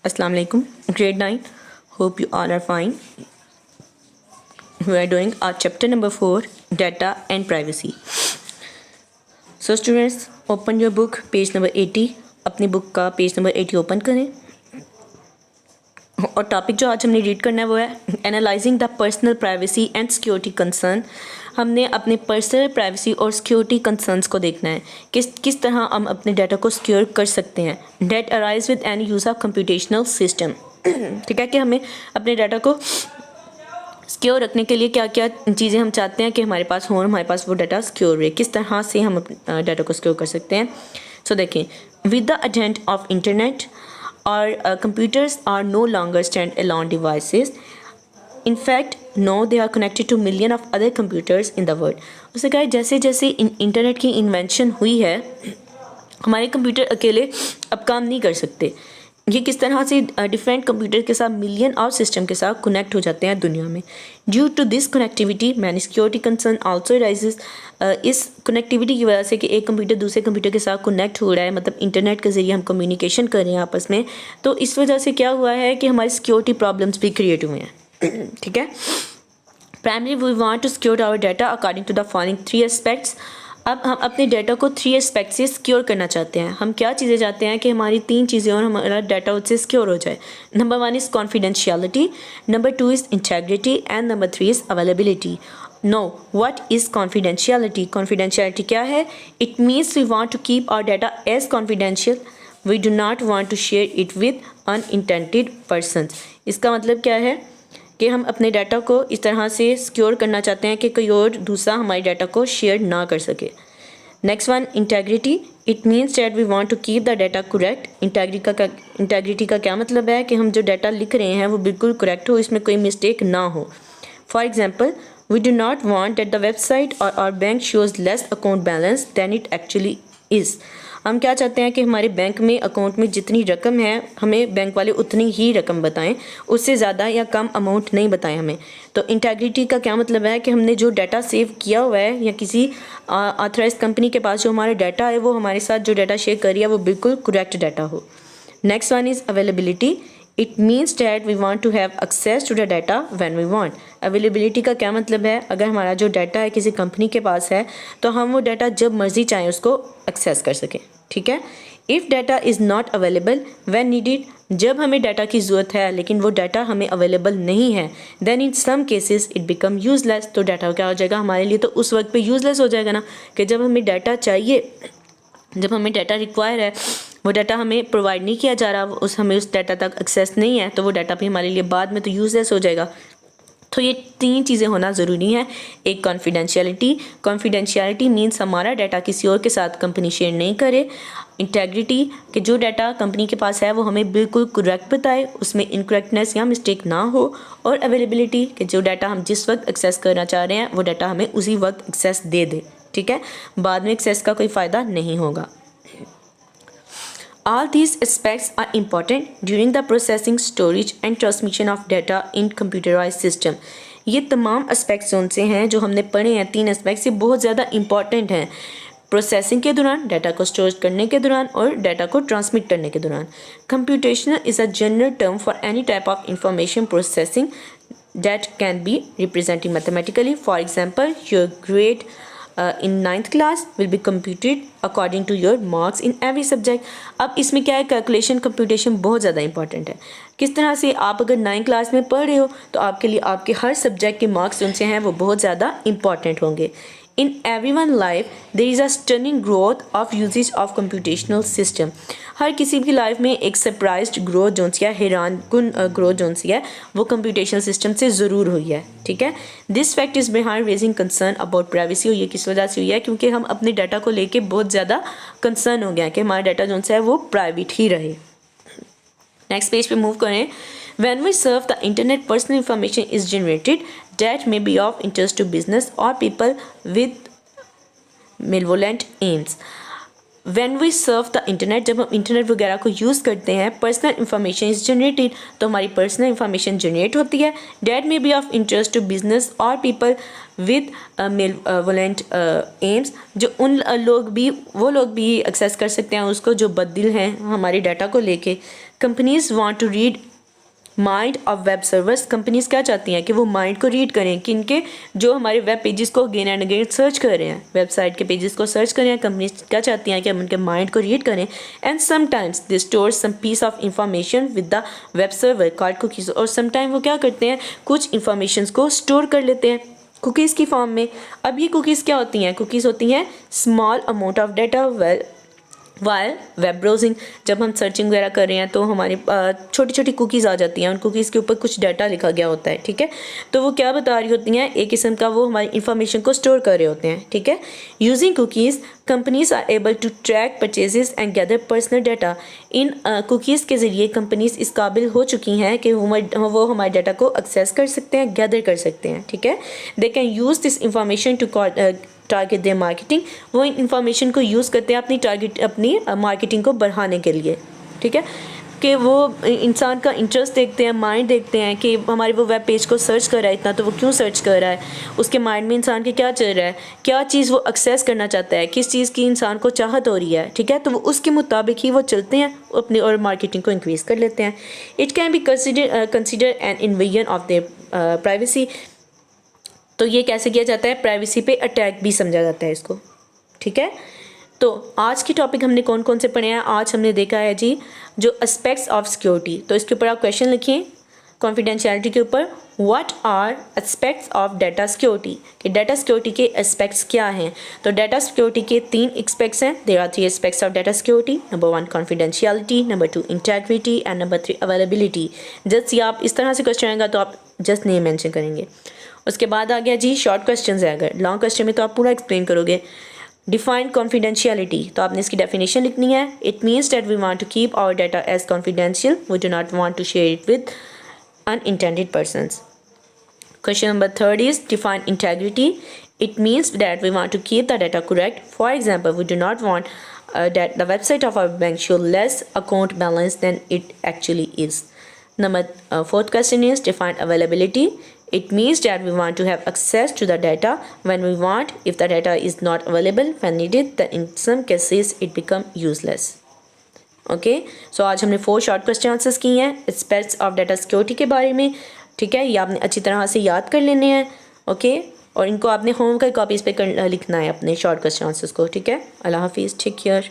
Assalamu alaikum. Grade 9. Hope you all are fine. We are doing our chapter number 4, Data and Privacy. So students, open your book, page number 80. अपनी book का page number 80 open करें और topic जो आज हमने read करना है वो है analysing the personal privacy and security concern. हमने अपने पर्सनल प्राइवेसी और सिक्योरिटी कंसर्न्स को देखना है किस तरह हम अपने डाटा को सिक्योर कर सकते हैं। That arise with any use of computational system. ठीक है कि हमें अपने डाटा को सिक्योर रखने के लिए क्या क्या चीज़ें हम चाहते हैं कि हमारे पास हो, हमारे पास वो डाटा सिक्योर रहे, किस तरह से हम अपने डाटा को सिक्योर कर सकते हैं। सो देखें, with the advent of internet our computers are no longer stand-alone devices. In fact, no, they are connected to million of other computers in the world. उससे कहा जैसे जैसे इंटरनेट की इन्वेंशन हुई है, हमारे कंप्यूटर अकेले अब काम नहीं कर सकते। ये किस तरह से डिफरेंट कंप्यूटर के साथ मिलियन और सिस्टम के साथ कनेक्ट हो जाते हैं दुनिया में। Due to this connectivity many security concern also raises. इस कनेक्टिविटी की वजह से कि एक कंप्यूटर दूसरे कंप्यूटर के साथ कनेक्ट हो रहा है, मतलब इंटरनेट के ज़रिए हम कम्युनिकेशन कर रहे हैं आपस में, तो इस वजह से क्या हुआ है कि हमारी सिक्योरिटी प्रॉब्लम्स भी क्रिएट हुए हैं। ठीक है, primary we want to secure our data according to the following 3 aspects. अब हम अपने डाटा को 3 एस्पेक्ट से सिक्योर करना चाहते हैं। हम क्या चीज़ें चाहते हैं कि हमारी 3 चीज़ें और हमारा डाटा उससे सिक्योर हो जाए। Number 1 is confidentiality, number 2 is integrity and number 3 is availability. No, what is confidentiality? Confidentiality क्या है? It means we want to keep our data as confidential, we do not want to share it with unintended persons. इसका मतलब क्या है कि हम अपने data को इस तरह से सिक्योर करना चाहते हैं कि कोई और दूसरा हमारे डाटा को शेयर ना कर सके। Next one, integrity. It means that we want to keep the data correct. Integrity का क्या मतलब है कि हम जो डाटा लिख रहे हैं वो बिल्कुल करेक्ट हो, इसमें कोई मिस्टेक ना हो। For example, we do not want that the website और our bank shows less account balance than it actually is. हम क्या चाहते हैं कि हमारे बैंक में अकाउंट में जितनी रकम है हमें बैंक वाले उतनी ही रकम बताएं, उससे ज़्यादा या कम अमाउंट नहीं बताएं हमें। तो इंटेग्रिटी का क्या मतलब है कि हमने जो डाटा सेव किया हुआ है या किसी ऑथराइज कंपनी के पास जो हमारा डाटा है वो हमारे साथ जो डाटा शेयर कर रही है वो बिल्कुल करेक्ट डाटा हो। Next one is availability. It means that we want to have access to the data when we want. Availability का क्या मतलब है? अगर हमारा जो डाटा है किसी कंपनी के पास है तो हम वो डाटा जब मर्जी चाहें उसको एक्सेस कर सकें। ठीक है, if data is not available when needed, जब हमें डाटा की ज़रूरत है लेकिन वो डाटा हमें अवेलेबल नहीं है, then in some cases it become useless. तो डाटा क्या हो जाएगा हमारे लिए? तो उस वक्त पे यूज़लेस हो जाएगा ना, कि जब हमें डाटा चाहिए, जब हमें डाटा रिक्वायर है, वो डाटा हमें प्रोवाइड नहीं किया जा रहा, हमें उस डाटा तक एक्सेस नहीं है, तो वो डाटा भी हमारे लिए बाद में तो यूज़लेस हो जाएगा। तो ये 3 चीज़ें होना ज़रूरी हैं। एक कॉन्फिडेंशियलिटी मीन्स हमारा डाटा किसी और के साथ कंपनी शेयर नहीं करे। इंटेग्रिटी कि जो डाटा कंपनी के पास है वो हमें बिल्कुल करेक्ट बताए, उसमें इनकरेक्टनेस या मिस्टेक ना हो। और अवेलेबिलिटी कि जो डाटा हम जिस वक्त एक्सेस करना चाह रहे हैं वो डाटा हमें उसी वक्त एक्सेस दे दे। ठीक है, बाद में एक्सेस का कोई फ़ायदा नहीं होगा। All these aspects are important during the processing, storage and transmission of data in computerized system. ये तमाम एस्पेक्ट्स उनसे हैं जो हमने पढ़े हैं, 3 एस्पेक्ट्स ये बहुत ज़्यादा इंपॉर्टेंट हैं प्रोसेसिंग के दौरान, डाटा को स्टोर करने के दौरान और डाटा को ट्रांसमिट करने के दौरान। Computational is a general term for any type of information processing that can be represented mathematically. For example, your grade in 9th class will be computed according to your marks in every subject. अब इसमें क्या है, calculation computation बहुत ज़्यादा important है। किस तरह से आप अगर 9th क्लास में पढ़ रहे हो तो आपके लिए आपके हर सब्जेक्ट के मार्क्स उनसे हैं वो बहुत ज़्यादा इंपॉर्टेंट होंगे। In everyone's life, there is a stunning growth of usage of computational system. हर किसी की लाइफ में एक सरप्राइज्ड ग्रोथ जो सी है, हैरान कुन ग्रोथ जो सी है वो कंप्यूटेशनल सिस्टम से ज़रूर हुई है। ठीक है, this fact is behind raising concern about privacy. और ये किस वजह से हुई है? क्योंकि हम अपने डाटा को लेके बहुत ज़्यादा कंसर्न हो गया है कि हमारा डाटा जो सा है वो प्राइवेट ही रहे। नेक्स्ट पेज पे मूव करें। When we surf the internet, personal information is generated that may be of interest to business or people with malevolent aims. When we surf the internet, जब हम internet वगैरह को use करते हैं, personal information is generated, तो हमारी personal information generate होती है। That may be of interest to business और पीपल विद मेलेवोलेंट एम्स, जो उन वो लोग भी एक्सेस कर सकते हैं उसको जो बददिल हैं हमारे डाटा को लेके। Companies want to read mind of web servers, companies क्या चाहती हैं कि वो माइंड को रीड करें, कि इनके जो हमारे वेब पेजेस को अगेन एंड अगेन सर्च कर रहे हैं, वेबसाइट के पेजेस को सर्च कर रहे हैं, कंपनीज क्या चाहती हैं कि हम उनके माइंड को रीड करें। And sometimes they store some piece of information with the web server called cookies, और समटाइम वो क्या करते हैं, कुछ इंफॉर्मेशन को स्टोर कर लेते हैं कुकीज़ की फॉर्म में। अब ये कुकीज़ क्या होती हैं, कुकीज़ होती हैं small amount of data while web browsing, जब हम सर्चिंग वगैरह कर रहे हैं तो हमारी छोटी छोटी कुकीज़ आ जाती हैं, उन कुकीज़ के ऊपर कुछ डाटा लिखा गया होता है, ठीक है। तो वो क्या बता रही होती हैं, एक किस्म का वो हमारी इन्फॉर्मेशन को स्टोर कर रहे होते हैं, ठीक है। Using cookies companies are able to track purchases and gather personal data, इन कुकीज़ के ज़रिए कंपनीज इस काबिल हो चुकी हैं कि वो हमारे डाटा को एक्सेस कर सकते हैं, गैदर कर सकते हैं, ठीक है। They can use this information to target their marketing, वो इंफॉर्मेशन को यूज़ करते हैं अपनी मार्केटिंग को बढ़ाने के लिए, ठीक है। कि वो इंसान का इंटरेस्ट देखते हैं, माइंड देखते हैं कि हमारे वो वेब पेज को सर्च कर रहा है इतना, तो वो क्यों सर्च कर रहा है, उसके माइंड में इंसान के क्या चल रहा है, क्या चीज़ वो एक्सेस करना चाहता है, किस चीज़ की इंसान को चाहत हो रही है, ठीक है। तो वो उसके मुताबिक ही वो चलते हैं अपनी और मार्केटिंग को इंक्रीज़ कर लेते हैं। It can be consider N invasion of their privacy, तो ये कैसे किया जाता है, प्राइवेसी पे अटैक भी समझा जाता है इसको, ठीक है। तो आज की टॉपिक हमने कौन कौन से पढ़े हैं, आज हमने देखा है जी जो एस्पेक्ट्स ऑफ सिक्योरिटी, तो इसके ऊपर आप क्वेश्चन लिखिए कॉन्फिडेंशियलिटी के ऊपर, what are aspects of data security, कि डाटा सिक्योरिटी के एस्पेक्ट्स क्या हैं। तो डाटा सिक्योरिटी के 3 एस्पेक्ट्स हैं, there are 3 aspects of data security, number 1 confidentiality, number 2 integrity and number 3 availability. Just ये आप इस तरह से क्वेश्चन आएगा तो आप जस्ट नेम मेंशन करेंगे। उसके बाद आ गया जी शॉर्ट क्वेश्चन है, अगर लॉन्ग क्वेश्चन में तो आप पूरा एक्सप्लेन करोगे। डिफाइन कॉन्फिडेंशियलिटी, तो आपने इसकी डेफिनेशन लिखनी है। It means that we want to keep our data as confidential, we do not want to share it with unintended persons. Question number 3 is define integrity. It means that we want to keep the data correct. For example, we do not want that the website of our bank show less account balance than it actually is. Number 4th question is define availability. It means that we want to have access to the data when we want. If the data is not available when needed, then in some cases it become useless. Okay so आज हमने 4 short question answers किए हैं aspects of data security के बारे में, ठीक है। ये आपने अच्छी तरह से याद कर लेने हैं, ओके। और इनको आपने होमवर्क कॉपीज़ पे लिखना है अपने शॉर्ट क्वेश्चन आंसर्स को, ठीक है। अल्लाह हाफिज़, टेक केयर।